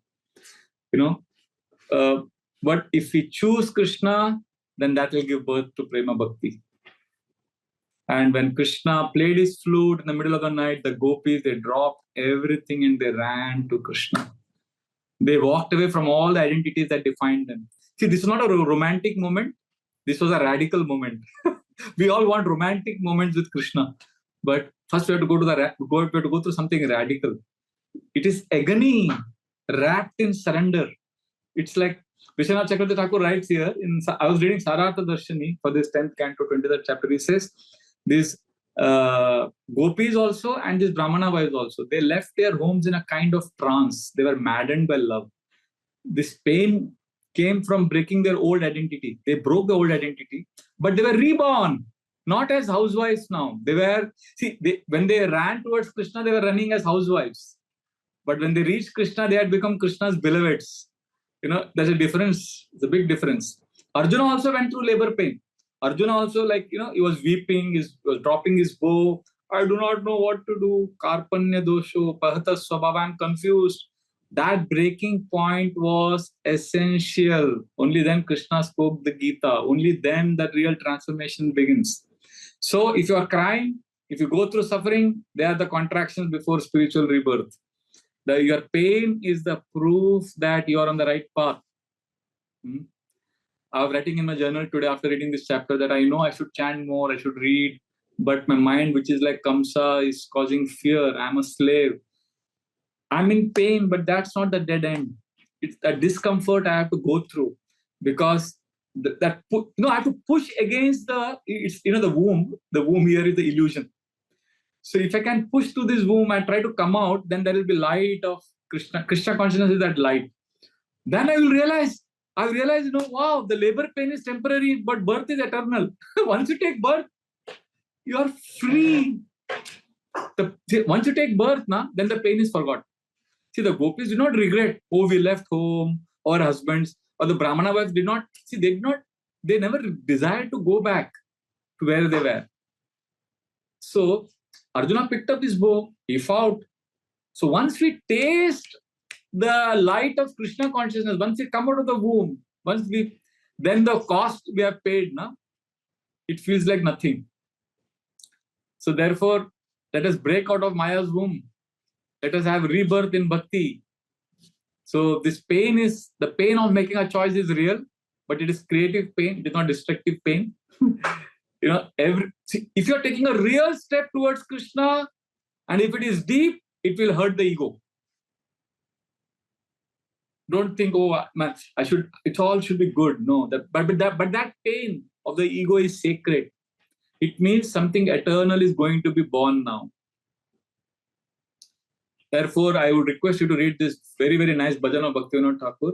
But if we choose Krishna, then that will give birth to Prema Bhakti. And when Krishna played his flute in the middle of the night, the gopis, they dropped everything and they ran to Krishna. They walked away from all the identities that defined them. See, this is not a romantic moment. This was a radical moment. We all want romantic moments with Krishna. But first we have to go through something radical. It is agony wrapped in surrender. It's like Vishwanath Chakravarti Thakur writes here, I was reading Sarartha Darshani for this 10th canto, 23rd chapter. He says, these gopis also and these Brahmana wives also, they left their homes in a kind of trance. They were maddened by love. This pain came from breaking their old identity. They broke the old identity, but they were reborn, not as housewives now. When they ran towards Krishna, they were running as housewives. But when they reached Krishna, they had become Krishna's beloveds. There's a difference. It's a big difference. Arjuna also went through labor pain. Arjuna also, he was weeping, he was dropping his bow. I do not know what to do. Karpanya dosho, pahata swabhava, I'm confused. That breaking point was essential. Only then Krishna spoke the Gita. Only then that real transformation begins. So if you are crying, if you go through suffering, they are the contractions before spiritual rebirth. Your pain is the proof that you are on the right path. I was writing in my journal today after reading this chapter that I know I should chant more, I should read, but my mind, which is like Kamsa, is causing fear. I'm a slave. I'm in pain, but that's not the dead end. It's a discomfort I have to go through, because I have to push against the womb. The womb here is the illusion. So if I can push through this womb and try to come out, then there will be light of Krishna. Krishna consciousness is that light. Then I realize, wow, the labor pain is temporary, but birth is eternal. Once you take birth, you are free. Once you take birth, then the pain is forgotten. See, the gopis did not regret, we left home, or husbands, or the Brahmana wives did not, they never desired to go back to where they were. So, Arjuna picked up his bow, he fought. So once we taste the light of Krishna consciousness, once we come out of the womb, then the cost we have paid, it feels like nothing. So therefore, let us break out of Maya's womb. Let us have rebirth in bhakti. So this pain the pain of making a choice is real, but it is creative pain, it is not destructive pain. If you're taking a real step towards Krishna, and if it is deep, it will hurt the ego. Don't think, oh man, it all should be good. No, but that pain of the ego is sacred. It means something eternal is going to be born now. Therefore, I would request you to read this very, very nice bhajan of Bhaktivinoda Thakur.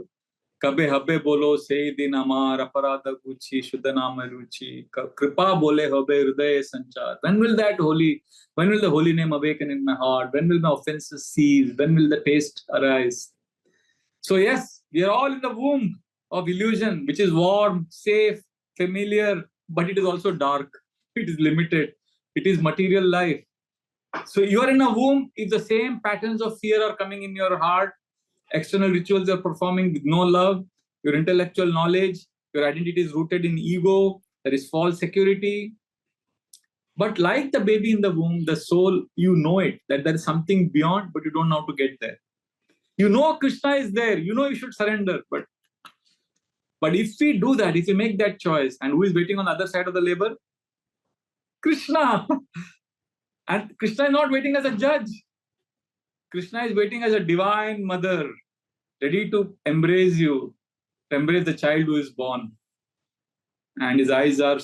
Kabe habbe bolo sei din amar aparada guchi shuddhanama ruchi kripa bole hobe hriday sanchar. When will the holy name awaken in my heart? When will my offenses cease? When will the taste arise? So yes, we are all in the womb of illusion, which is warm, safe, familiar, but it is also dark. It is limited. It is material life. So you are in a womb. If the same patterns of fear are coming in your heart, external rituals are performing with no love, your intellectual knowledge, your identity is rooted in ego, there is false security. But like the baby in the womb, the soul, you know it, that there is something beyond, but you don't know how to get there. You know Krishna is there, you know you should surrender, but if we do that, if we make that choice, and who is waiting on the other side of the labor? Krishna. And Krishna is not waiting as a judge. Krishna is waiting as a divine mother, ready to embrace you, to embrace the child who is born. And his eyes are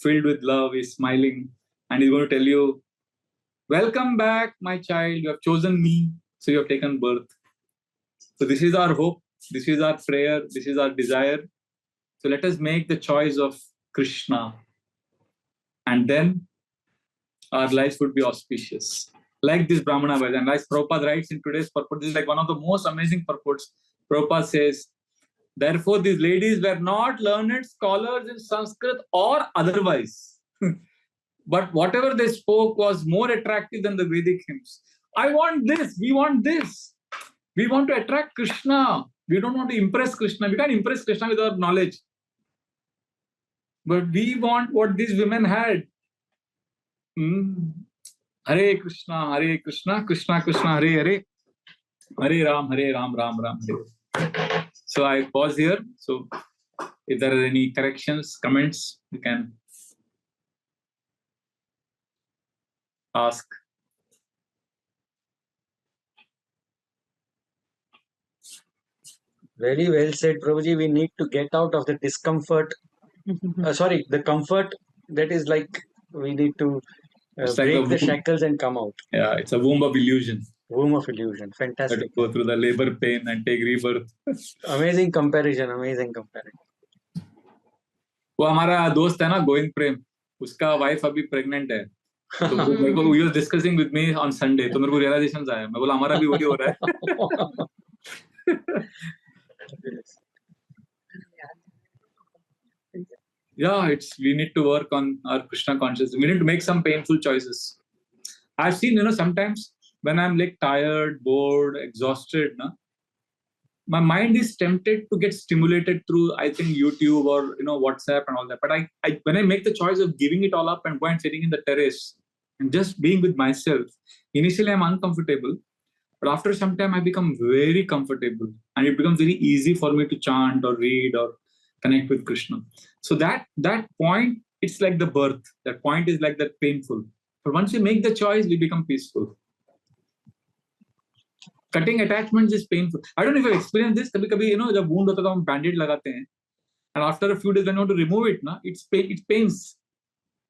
filled with love, he's smiling, and he's going to tell you, welcome back, my child, you have chosen me, so you have taken birth. So this is our hope, this is our prayer, this is our desire. So let us make the choice of Krishna. And then our lives would be auspicious. Like this Brahmana version, like Prabhupada writes in today's purport, this is like one of the most amazing purports. Prabhupada says, therefore these ladies were not learned scholars in Sanskrit or otherwise. But whatever they spoke was more attractive than the Vedic hymns. I want this, we want this. We want to attract Krishna. We don't want to impress Krishna. We can't impress Krishna with our knowledge. But we want what these women had. Hare Krishna, Krishna Krishna, Hare Hare, Hare Ram, Ram Ram, Hare. So I pause here. So if there are any corrections, comments, you can ask. Very well said, Prabhuji. We need to get out of the discomfort. The comfort that is like we need to break the shackles and come out. Yeah, it's a womb of illusion. Womb of illusion. Fantastic. Go through the labor pain and take rebirth. Amazing comparison. Amazing comparison. वो हमारा दोस्त है ना गोविंद प्रेम, उसका wife अभी pregnant है, तो मेरे को he was discussing with me on Sunday, तो मेरे को realizations आया, मैं बोला हमारा भी वही हो रहा है. Yeah, we need to work on our Krishna consciousness. We need to make some painful choices. I've seen, sometimes when I'm like tired, bored, exhausted, my mind is tempted to get stimulated through, I think, YouTube or WhatsApp and all that. But when I make the choice of giving it all up and going sitting in the terrace and just being with myself, initially I'm uncomfortable, but after some time I become very comfortable, and it becomes very easy for me to chant or read or connect with Krishna. So that point, it's like the birth. That point is like that painful. But once we make the choice, we become peaceful. Cutting attachments is painful. I don't know if you've experienced this. Kabhi, जब wound होता है तो हम bandage लगाते हैं, and after a few days when you want to remove it, it pains.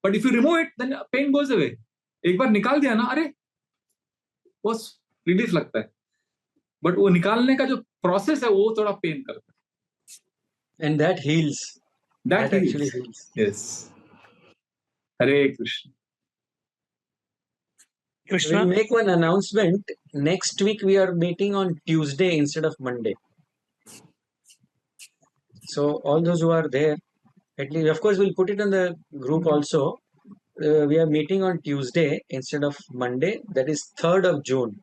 But if you remove it, then pain goes away. एक बार निकाल दिया ना, अरे बस रिलीफ लगता है. But वो निकालने का जो process है वो थोड़ा pain करता है. And that heals. That actually heals. Yes. Hare Krishna. We'll make one announcement. Next week we are meeting on Tuesday instead of Monday. So all those who are there, at least, of course, we'll put it on the group also. We are meeting on Tuesday instead of Monday. That is 3rd of June.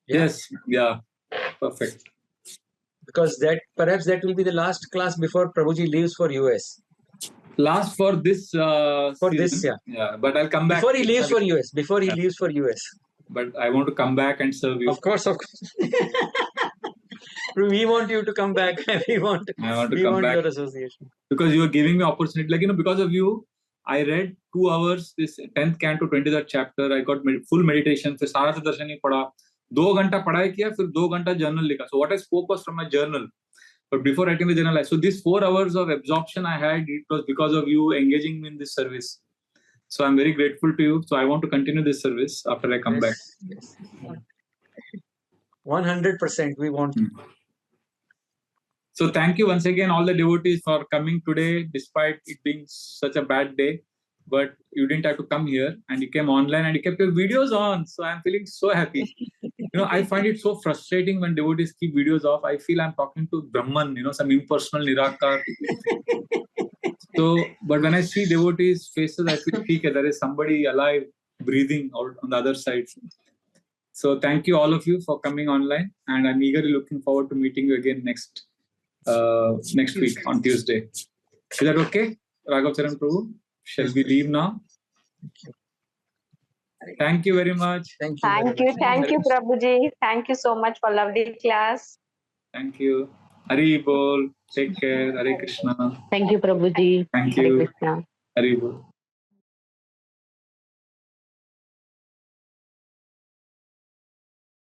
Yes. Yeah. Perfect. Because perhaps that will be the last class before Prabhuji leaves for US. Last for this for season. This, yeah. Yeah, but I'll come back. Before he leaves for US. Before he leaves for US. But I want to come back and serve you. Of course. We want you to come back. We want your association. Because you are giving me opportunity. Like, because of you, I read 2 hours, this 10th canto, 23rd chapter. I got full meditation. फिर सारा से दर्शन ही पढ़ा. 2 घंटा पढ़ाई किया, फिर 2 घंटा journal लिखा. So what I spoke was from my journal. But before writing the journal, so these 4 hours of absorption I had, it was because of you engaging me in this service. So I'm very grateful to you. So I want to continue this service after I come back. Yes. 100% we want. So thank you once again, all the devotees, for coming today, despite it being such a bad day. But you didn't have to come here, and you came online and you kept your videos on. So I'm feeling so happy. I find it so frustrating when devotees keep videos off. I feel I'm talking to Brahman, some impersonal Nirakar. So, but when I see devotees' faces, I feel okay, there is somebody alive, breathing out on the other side. So thank you all of you for coming online, and I'm eagerly looking forward to meeting you again next week on Tuesday. Is that okay, Raghav Charan Prabhu? Shall we leave now? Thank you very much. Thank you, Prabhuji. Thank you so much for lovely class. Thank you. Hari Bol. Take care. Hare Krishna. Thank you, Prabhuji. Thank Hare you. Krishna. Hari Bol.